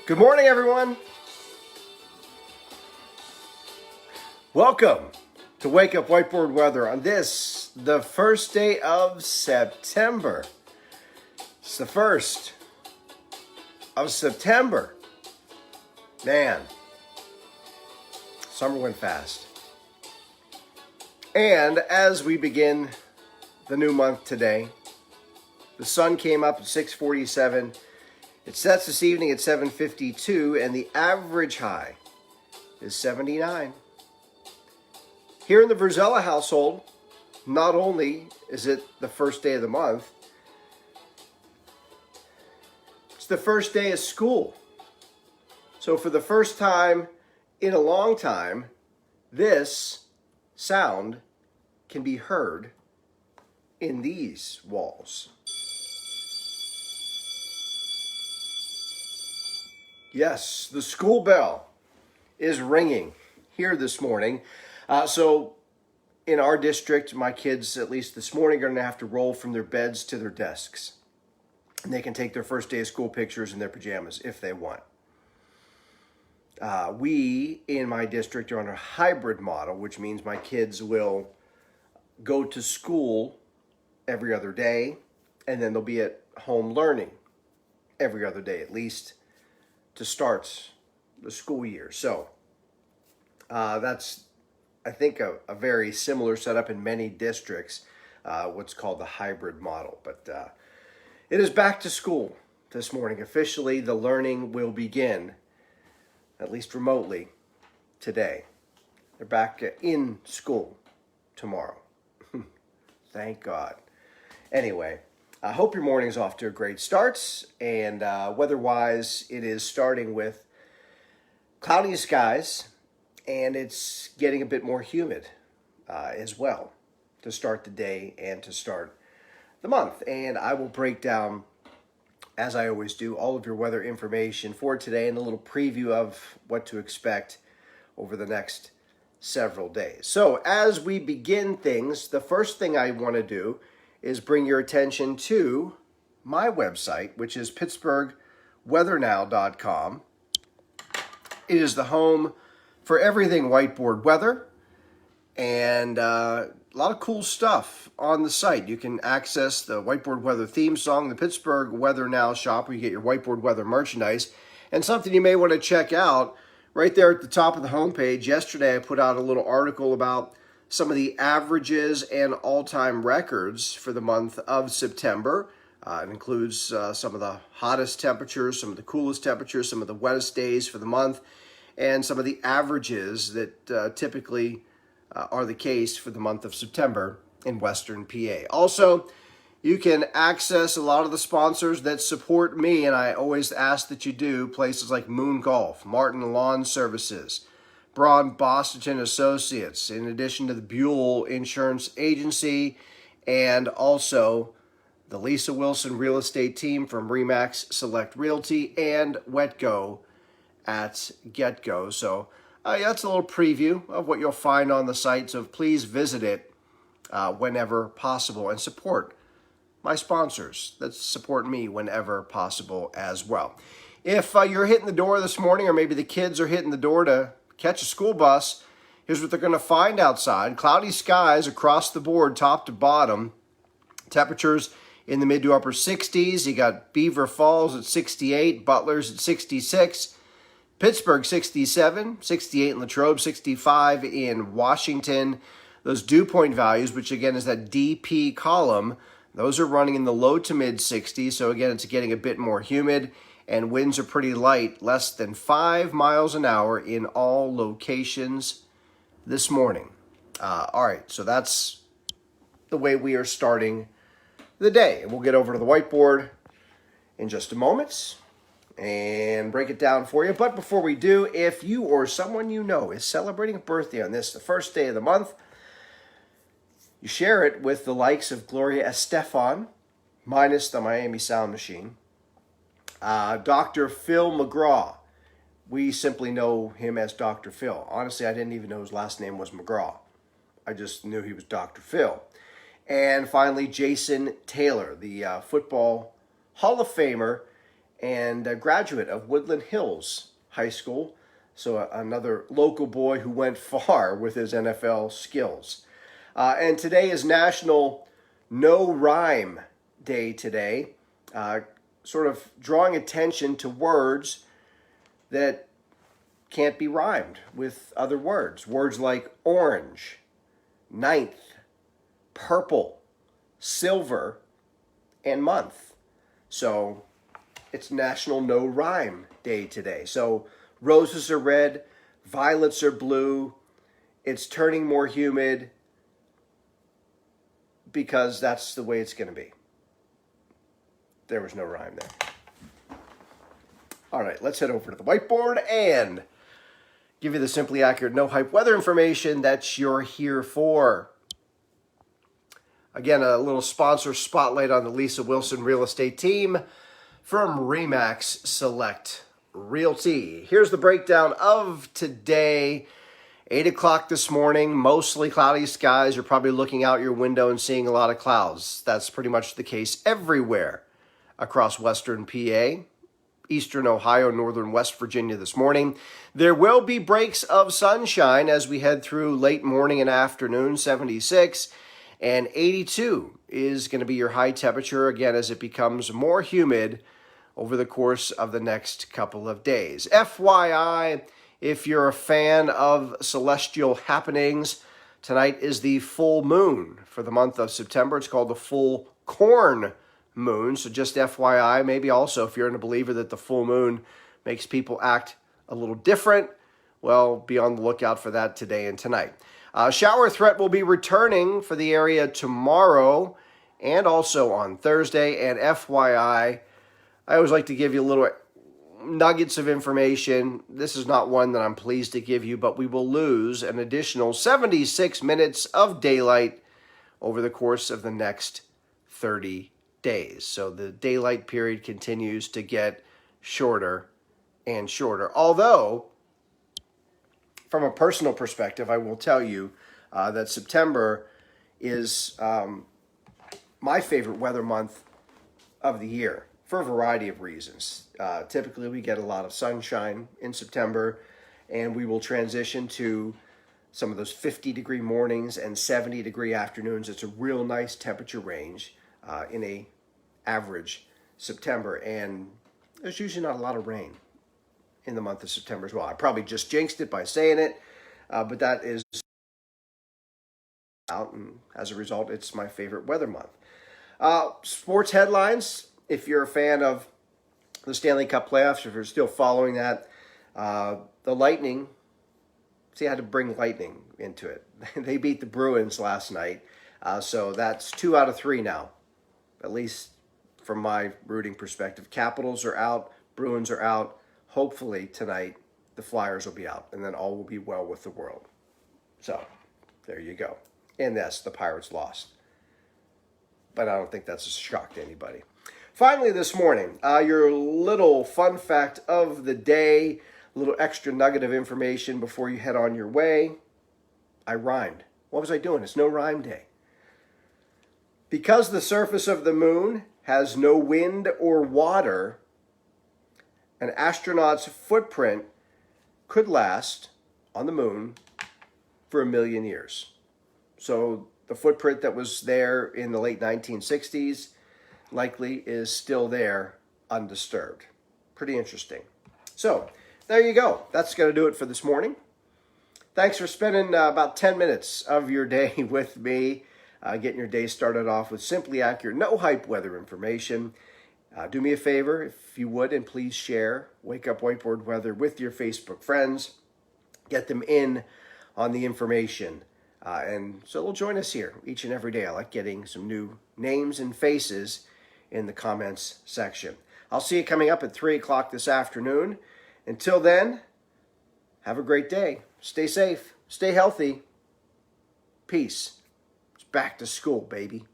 Good morning, everyone. Welcome to Wake Up Whiteboard Weather on this, the first day of September. It's the 1st of September. Man, summer went fast. And as we begin the new month today, the sun came up at 6:47. It sets this evening at 7:52, and the average high is 79. Here in the Verzella household, not only is it the first day of the month, it's the first day of school. So for the first time in a long time, this sound can be heard in these walls. Yes, the school bell is ringing here this morning. So in our district, my kids, at least this morning, are going to have to roll from their beds to their desks. And they can take their first day of school pictures in their pajamas if they want. We, in my district, are on a hybrid model, which means my kids will go to school every other day, and then they'll be at home learning every other day, at least to start the school year. So that's, I think, a very similar setup in many districts, what's called the hybrid model. But it is back to school this morning. Officially, the learning will begin, at least remotely, today. They're back in school tomorrow. Thank God. Anyway, I hope your morning's off to a great start. And weather-wise, it is starting with cloudy skies, and it's getting a bit more humid as well to start the day and to start the month. And I will break down, as I always do, all of your weather information for today and a little preview of what to expect over the next several days. So as we begin things, the first thing I want to do is bring your attention to my website, which is pittsburghweathernow.com. It is the home for everything whiteboard weather, and a lot of cool stuff on the site. You can access the whiteboard weather theme song, the Pittsburgh Weather Now shop, where you get your whiteboard weather merchandise, and something you may want to check out right there at the top of the homepage. Yesterday, I put out a little article about some of the averages and all-time records for the month of September. It includes some of the hottest temperatures, some of the coolest temperatures, some of the wettest days for the month, and some of the averages that typically are the case for the month of September in Western PA. Also, you can access a lot of the sponsors that support me, and I always ask that you do, places like Moon Golf, Martin Lawn Services, Braun Boston Associates, in addition to the Buell Insurance Agency, and also the Lisa Wilson Real Estate Team from RE/MAX Select Realty, and WetGo at GetGo. So that's a little preview of what you'll find on the site, so please visit it whenever possible and support my sponsors that support me whenever possible as well. If you're hitting the door this morning, or maybe the kids are hitting the door to catch a school bus, here's what they're going to find outside. Cloudy skies across the board, top to bottom. Temperatures in the mid to upper 60s. You got Beaver Falls at 68, Butler's at 66, Pittsburgh 67, 68 in Latrobe, 65 in Washington. Those dew point values, which again is that DP column, those are running in the low to mid 60s. So again, it's getting a bit more humid, and winds are pretty light, less than 5 miles an hour in all locations this morning. All right, so that's the way we are starting the day. And we'll get over to the whiteboard in just a moment and break it down for you. But before we do, if you or someone you know is celebrating a birthday on this, the first day of the month, you share it with the likes of Gloria Estefan, minus the Miami Sound Machine, Dr. Phil McGraw. We simply know him as Dr. Phil. Honestly, I didn't even know his last name was McGraw. I just knew he was Dr. Phil. And finally, Jason Taylor, the football Hall of Famer and a graduate of Woodland Hills High School. So another local boy who went far with his NFL skills. And today is National No Rhyme Day today, sort of drawing attention to words that can't be rhymed with other words. Words like orange, ninth, purple, silver, and month. So it's National No Rhyme Day today. So roses are red, violets are blue. It's turning more humid because that's the way it's going to be. There was no rhyme there. All right, let's head over to the whiteboard and give you the simply accurate, no hype weather information that you're here for. Again, a little sponsor spotlight on the Lisa Wilson real estate team from RE/MAX Select Realty. Here's the breakdown of today. 8 o'clock this morning, mostly cloudy skies. You're probably looking out your window and seeing a lot of clouds. That's pretty much the case everywhere across western PA, eastern Ohio, northern West Virginia this morning. There will be breaks of sunshine as we head through late morning and afternoon, 76, and 82 is going to be your high temperature, again, as it becomes more humid over the course of the next couple of days. FYI, if you're a fan of celestial happenings, tonight is the full moon for the month of September. It's called the full corn moon. So just FYI, maybe also if you're a believer that the full moon makes people act a little different, well, be on the lookout for that today and tonight. Shower threat will be returning for the area tomorrow and also on Thursday. And FYI, I always like to give you a little nuggets of information. This is not one that I'm pleased to give you, but we will lose an additional 76 minutes of daylight over the course of the next 30 days. So the daylight period continues to get shorter and shorter. Although, from a personal perspective, I will tell you that September is my favorite weather month of the year for a variety of reasons. Typically, we get a lot of sunshine in September, and we will transition to some of those 50-degree mornings and 70-degree afternoons. It's a real nice temperature range in a average September, and there's usually not a lot of rain in the month of September as well. I probably just jinxed it by saying it, but that is out, and as a result, it's my favorite weather month. Sports headlines, if you're a fan of the Stanley Cup playoffs, if you're still following that, the Lightning, see, I had to bring Lightning into it. They beat the Bruins last night, so that's 2 out of 3 now, at least from my rooting perspective. Capitals are out, Bruins are out. Hopefully tonight the Flyers will be out, and then all will be well with the world. So there you go. And yes, the Pirates lost, but I don't think that's a shock to anybody. Finally this morning, your little fun fact of the day, a little extra nugget of information before you head on your way. I rhymed. What was I doing? It's no rhyme day. Because the surface of the moon has no wind or water, an astronaut's footprint could last on the moon for 1 million years. So the footprint that was there in the late 1960s likely is still there undisturbed. Pretty interesting. So there you go. That's going to do it for this morning. Thanks for spending about 10 minutes of your day with me, getting your day started off with simply accurate, no hype weather information. Do me a favor, if you would, and please share Wake Up Whiteboard Weather with your Facebook friends. Get them in on the information. And so they'll join us here each and every day. I like getting some new names and faces in the comments section. I'll see you coming up at 3 o'clock this afternoon. Until then, have a great day. Stay safe. Stay healthy. Peace. It's back to school, baby.